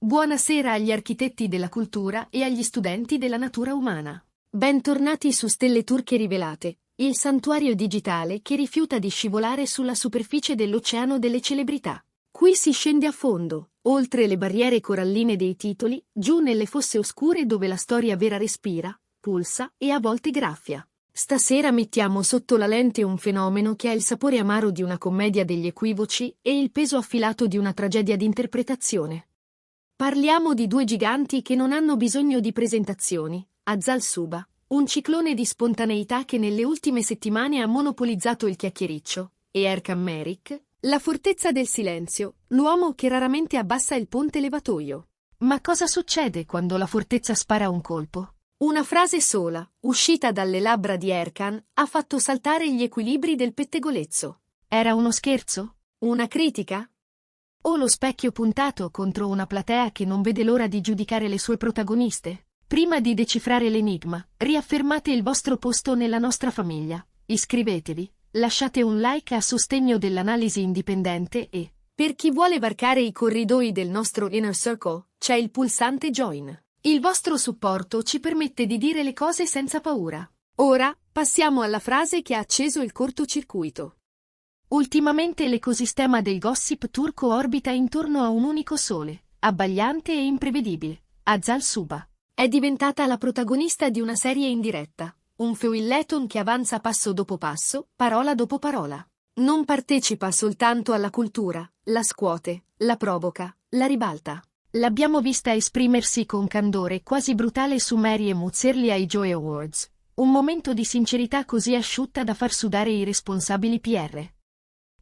Buonasera agli architetti della cultura e agli studenti della natura umana. Bentornati su Stelle Turche Rivelate, il santuario digitale che rifiuta di scivolare sulla superficie dell'oceano delle celebrità. Qui si scende a fondo, oltre le barriere coralline dei titoli, giù nelle fosse oscure dove la storia vera respira, pulsa e a volte graffia. Stasera mettiamo sotto la lente un fenomeno che ha il sapore amaro di una commedia degli equivoci e il peso affilato di una tragedia di interpretazione. Parliamo di due giganti che non hanno bisogno di presentazioni, Azal Suba, un ciclone di spontaneità che nelle ultime settimane ha monopolizzato il chiacchiericcio, e Erkan Merik, la fortezza del silenzio, l'uomo che raramente abbassa il ponte levatoio. Ma cosa succede quando la fortezza spara un colpo? Una frase sola, uscita dalle labbra di Erkan, ha fatto saltare gli equilibri del pettegolezzo. Era uno scherzo? Una critica? O lo specchio puntato contro una platea che non vede l'ora di giudicare le sue protagoniste? Prima di decifrare l'enigma, riaffermate il vostro posto nella nostra famiglia, iscrivetevi, lasciate un like a sostegno dell'analisi indipendente e, per chi vuole varcare i corridoi del nostro Inner Circle, c'è il pulsante Join. Il vostro supporto ci permette di dire le cose senza paura. Ora, passiamo alla frase che ha acceso il cortocircuito. Ultimamente l'ecosistema del gossip turco orbita intorno a un unico sole, abbagliante e imprevedibile, Azal Suba. È diventata la protagonista di una serie in diretta, un feuilleton che avanza passo dopo passo, parola dopo parola. Non partecipa soltanto alla cultura, la scuote, la provoca, la ribalta. L'abbiamo vista esprimersi con candore quasi brutale su Mary e Muzzerli ai Joy Awards, un momento di sincerità così asciutta da far sudare i responsabili PR.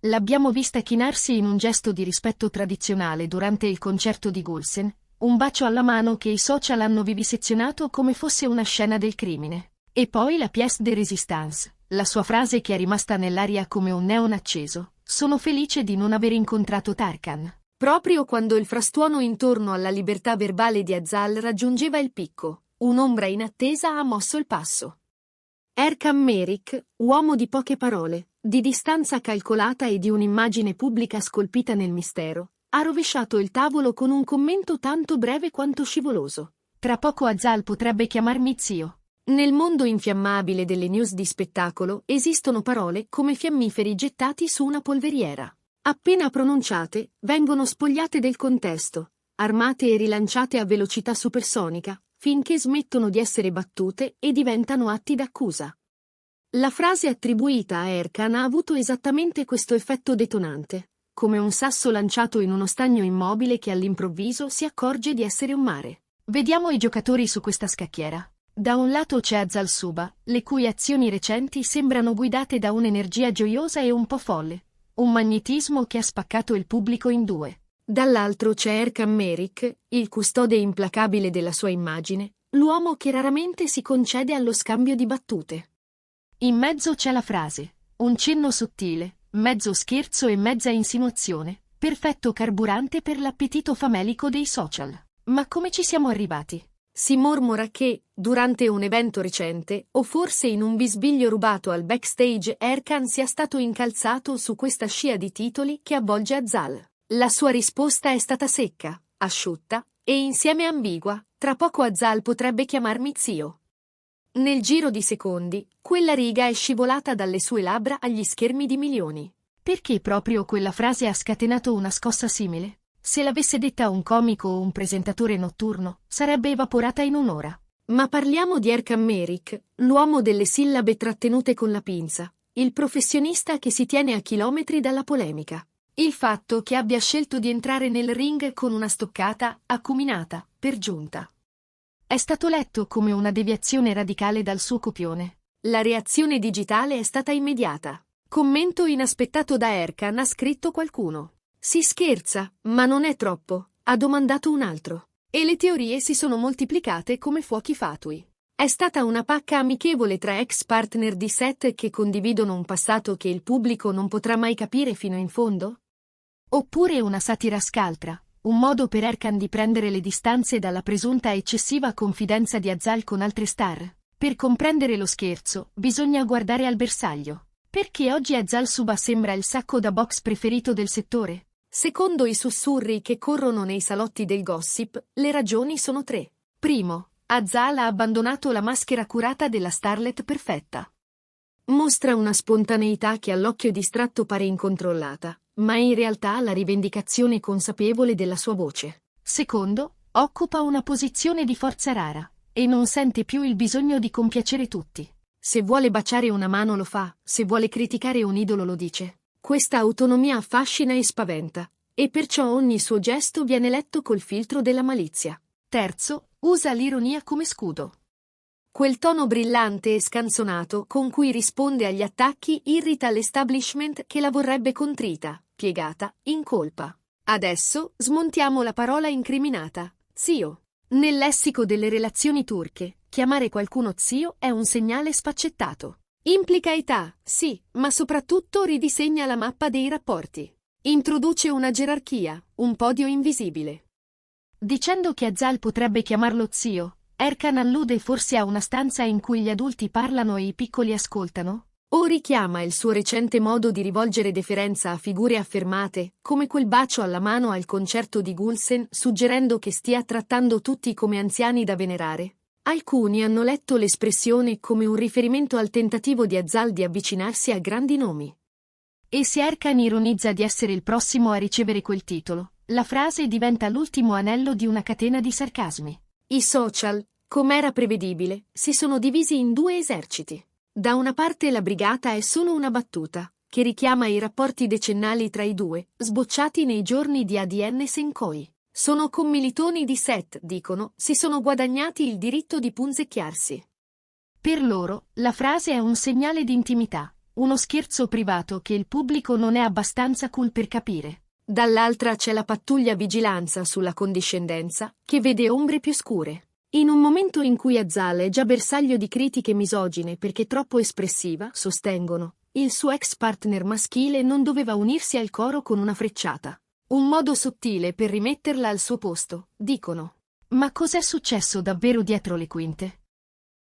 L'abbiamo vista chinarsi in un gesto di rispetto tradizionale durante il concerto di Gulsen, un bacio alla mano che i social hanno vivisezionato come fosse una scena del crimine. E poi la pièce de résistance, la sua frase che è rimasta nell'aria come un neon acceso. Sono felice di non aver incontrato Tarkan. Proprio quando il frastuono intorno alla libertà verbale di Azal raggiungeva il picco, un'ombra inattesa ha mosso il passo. Erkan Merik, uomo di poche parole, di distanza calcolata e di un'immagine pubblica scolpita nel mistero, ha rovesciato il tavolo con un commento tanto breve quanto scivoloso. Tra poco Azal potrebbe chiamarmi zio. Nel mondo infiammabile delle news di spettacolo esistono parole come fiammiferi gettati su una polveriera. Appena pronunciate, vengono spogliate del contesto, armate e rilanciate a velocità supersonica, finché smettono di essere battute e diventano atti d'accusa. La frase attribuita a Erkan ha avuto esattamente questo effetto detonante, come un sasso lanciato in uno stagno immobile che all'improvviso si accorge di essere un mare. Vediamo i giocatori su questa scacchiera. Da un lato c'è Azal Suba, le cui azioni recenti sembrano guidate da un'energia gioiosa e un po' folle, un magnetismo che ha spaccato il pubblico in due. Dall'altro c'è Erkan Merik, il custode implacabile della sua immagine, l'uomo che raramente si concede allo scambio di battute. In mezzo c'è la frase, un cenno sottile, mezzo scherzo e mezza insinuazione, perfetto carburante per l'appetito famelico dei social. Ma come ci siamo arrivati? Si mormora che, durante un evento recente, o forse in un bisbiglio rubato al backstage, Erkan sia stato incalzato su questa scia di titoli che avvolge Azal. La sua risposta è stata secca, asciutta, e insieme ambigua. Tra poco Azal potrebbe chiamarmi zio. Nel giro di secondi, quella riga è scivolata dalle sue labbra agli schermi di milioni. Perché proprio quella frase ha scatenato una scossa simile? Se l'avesse detta un comico o un presentatore notturno, sarebbe evaporata in un'ora. Ma parliamo di Erkan Merik, l'uomo delle sillabe trattenute con la pinza, il professionista che si tiene a chilometri dalla polemica. Il fatto che abbia scelto di entrare nel ring con una stoccata, acuminata, per giunta. È stato letto come una deviazione radicale dal suo copione. La reazione digitale è stata immediata. Commento inaspettato da Erkan, ha scritto qualcuno. Si scherza, ma non è troppo, ha domandato un altro. E le teorie si sono moltiplicate come fuochi fatui. È stata una pacca amichevole tra ex partner di set che condividono un passato che il pubblico non potrà mai capire fino in fondo? Oppure una satira scaltra, un modo per Erkan di prendere le distanze dalla presunta eccessiva confidenza di Azal con altre star? Per comprendere lo scherzo, bisogna guardare al bersaglio. Perché oggi Azal Suba sembra il sacco da box preferito del settore? Secondo i sussurri che corrono nei salotti del gossip, le ragioni sono tre. Primo, Azal ha abbandonato la maschera curata della starlet perfetta. Mostra una spontaneità che all'occhio distratto pare incontrollata, ma è in realtà la rivendicazione consapevole della sua voce. Secondo, occupa una posizione di forza rara, e non sente più il bisogno di compiacere tutti. Se vuole baciare una mano lo fa, se vuole criticare un idolo lo dice. Questa autonomia affascina e spaventa, e perciò ogni suo gesto viene letto col filtro della malizia. Terzo, usa l'ironia come scudo. Quel tono brillante e scanzonato con cui risponde agli attacchi irrita l'establishment che la vorrebbe contrita, piegata, in colpa. Adesso smontiamo la parola incriminata, zio. Nel lessico delle relazioni turche, chiamare qualcuno zio è un segnale sfaccettato. Implica età, sì, ma soprattutto ridisegna la mappa dei rapporti. Introduce una gerarchia, un podio invisibile. Dicendo che Azal potrebbe chiamarlo zio, Erkan allude forse a una stanza in cui gli adulti parlano e i piccoli ascoltano? O richiama il suo recente modo di rivolgere deferenza a figure affermate, come quel bacio alla mano al concerto di Gulsen, suggerendo che stia trattando tutti come anziani da venerare? Alcuni hanno letto l'espressione come un riferimento al tentativo di Azal di avvicinarsi a grandi nomi. E se Erkan ironizza di essere il prossimo a ricevere quel titolo, la frase diventa l'ultimo anello di una catena di sarcasmi. I social, com'era prevedibile, si sono divisi in due eserciti. Da una parte la brigata è solo una battuta, che richiama i rapporti decennali tra i due, sbocciati nei giorni di ADN Senkoi. Sono commilitoni di Seth, dicono, si sono guadagnati il diritto di punzecchiarsi. Per loro, la frase è un segnale di intimità, uno scherzo privato che il pubblico non è abbastanza cool per capire. Dall'altra c'è la pattuglia vigilanza sulla condiscendenza, che vede ombre più scure. In un momento in cui Azal è già bersaglio di critiche misogine perché troppo espressiva, sostengono, il suo ex partner maschile non doveva unirsi al coro con una frecciata. Un modo sottile per rimetterla al suo posto, dicono. Ma cos'è successo davvero dietro le quinte?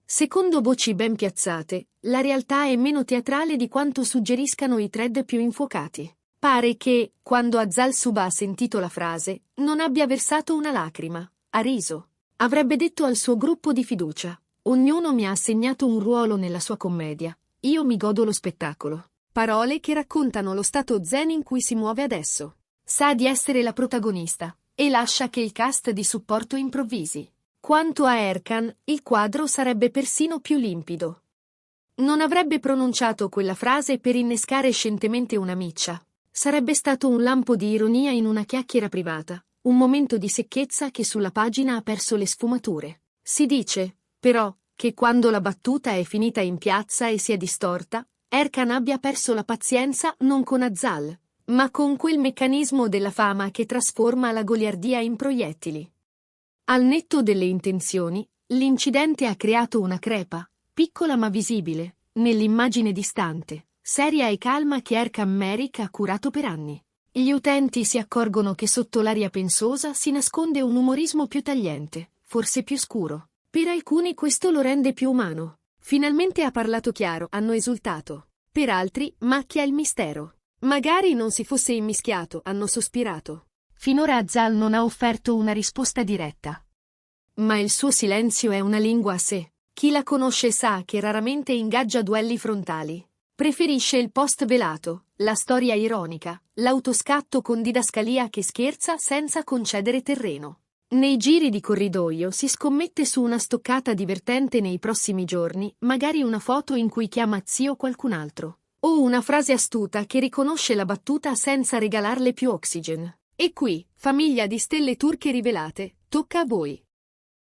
Secondo voci ben piazzate, la realtà è meno teatrale di quanto suggeriscano i thread più infuocati. Pare che, quando Azal Suba ha sentito la frase, non abbia versato una lacrima, ha riso. Avrebbe detto al suo gruppo di fiducia: ognuno mi ha assegnato un ruolo nella sua commedia, io mi godo lo spettacolo. Parole che raccontano lo stato zen in cui si muove adesso. Sa di essere la protagonista, e lascia che il cast di supporto improvvisi. Quanto a Erkan, il quadro sarebbe persino più limpido. Non avrebbe pronunciato quella frase per innescare scientemente una miccia. Sarebbe stato un lampo di ironia in una chiacchiera privata, un momento di secchezza che sulla pagina ha perso le sfumature. Si dice, però, che quando la battuta è finita in piazza e si è distorta, Erkan abbia perso la pazienza non con Azal, ma con quel meccanismo della fama che trasforma la goliardia in proiettili. Al netto delle intenzioni, l'incidente ha creato una crepa, piccola ma visibile, nell'immagine distante, seria e calma che Erkan Merrick ha curato per anni. Gli utenti si accorgono che sotto l'aria pensosa si nasconde un umorismo più tagliente, forse più scuro. Per alcuni questo lo rende più umano. Finalmente ha parlato chiaro, hanno esultato. Per altri, macchia il mistero. Magari non si fosse immischiato, hanno sospirato. Finora Azal non ha offerto una risposta diretta. Ma il suo silenzio è una lingua a sé. Chi la conosce sa che raramente ingaggia duelli frontali. Preferisce il post velato, la storia ironica, l'autoscatto con didascalia che scherza senza concedere terreno. Nei giri di corridoio si scommette su una stoccata divertente nei prossimi giorni, magari una foto in cui chiama zio qualcun altro. O una frase astuta che riconosce la battuta senza regalarle più oxygen. E qui, famiglia di stelle turche rivelate, tocca a voi.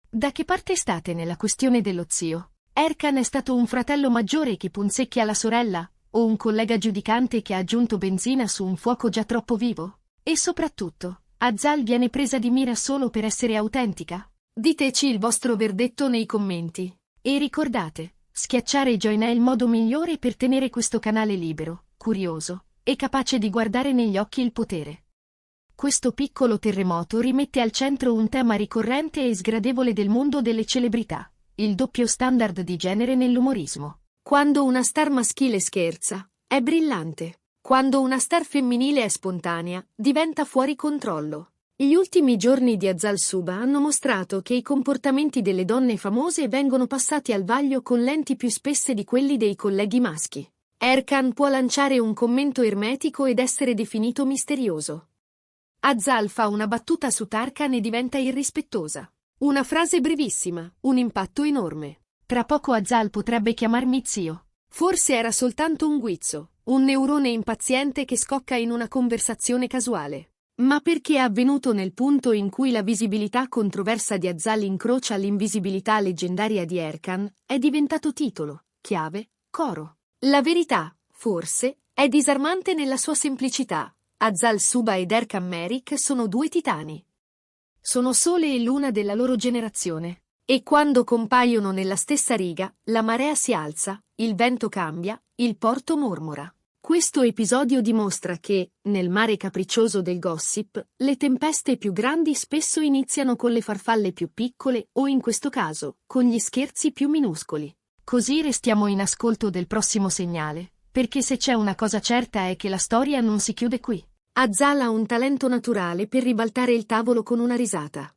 Da che parte state nella questione dello zio? Erkan è stato un fratello maggiore che punzecchia la sorella, o un collega giudicante che ha aggiunto benzina su un fuoco già troppo vivo? E soprattutto, Azal viene presa di mira solo per essere autentica? Diteci il vostro verdetto nei commenti. E ricordate, schiacciare join è il modo migliore per tenere questo canale libero, curioso, e capace di guardare negli occhi il potere. Questo piccolo terremoto rimette al centro un tema ricorrente e sgradevole del mondo delle celebrità, il doppio standard di genere nell'umorismo. Quando una star maschile scherza, è brillante. Quando una star femminile è spontanea, diventa fuori controllo. Gli ultimi giorni di Azal Suba hanno mostrato che i comportamenti delle donne famose vengono passati al vaglio con lenti più spesse di quelli dei colleghi maschi. Erkan può lanciare un commento ermetico ed essere definito misterioso. Azal fa una battuta su Tarkan e diventa irrispettosa. Una frase brevissima, un impatto enorme. Tra poco Azal potrebbe chiamarmi zio. Forse era soltanto un guizzo, un neurone impaziente che scocca in una conversazione casuale. Ma perché è avvenuto nel punto in cui la visibilità controversa di Azal incrocia l'invisibilità leggendaria di Erkan, è diventato titolo, chiave, coro. La verità, forse, è disarmante nella sua semplicità. Azal Suba ed Erkan Merik sono due titani. Sono sole e luna della loro generazione. E quando compaiono nella stessa riga, la marea si alza, il vento cambia, il porto mormora. Questo episodio dimostra che, nel mare capriccioso del gossip, le tempeste più grandi spesso iniziano con le farfalle più piccole o, in questo caso, con gli scherzi più minuscoli. Così restiamo in ascolto del prossimo segnale, perché se c'è una cosa certa è che la storia non si chiude qui. Azal ha un talento naturale per ribaltare il tavolo con una risata.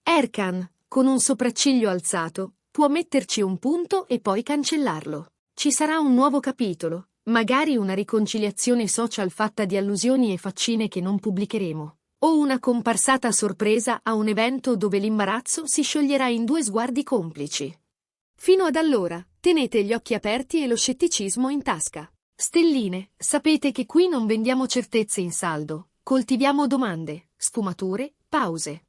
Erkan, con un sopracciglio alzato, può metterci un punto e poi cancellarlo. Ci sarà un nuovo capitolo, magari una riconciliazione social fatta di allusioni e faccine che non pubblicheremo, o una comparsata sorpresa a un evento dove l'imbarazzo si scioglierà in due sguardi complici. Fino ad allora, tenete gli occhi aperti e lo scetticismo in tasca. Stelline, sapete che qui non vendiamo certezze in saldo, coltiviamo domande, sfumature, pause.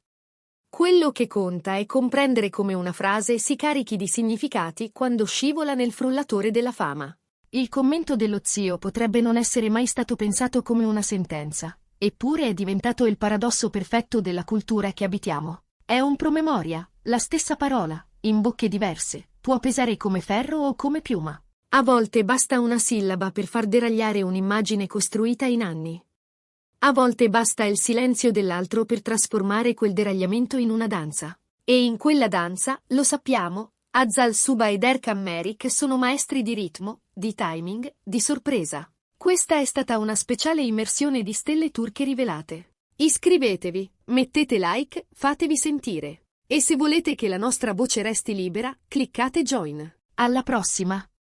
Quello che conta è comprendere come una frase si carichi di significati quando scivola nel frullatore della fama. Il commento dello zio potrebbe non essere mai stato pensato come una sentenza, eppure è diventato il paradosso perfetto della cultura che abitiamo. È un promemoria, la stessa parola, in bocche diverse, può pesare come ferro o come piuma. A volte basta una sillaba per far deragliare un'immagine costruita in anni. A volte basta il silenzio dell'altro per trasformare quel deragliamento in una danza. E in quella danza, lo sappiamo, Azal Suba ed Erkan Merik sono maestri di ritmo, di timing, di sorpresa. Questa è stata una speciale immersione di stelle turche rivelate. Iscrivetevi, mettete like, fatevi sentire. E se volete che la nostra voce resti libera, cliccate join. Alla prossima!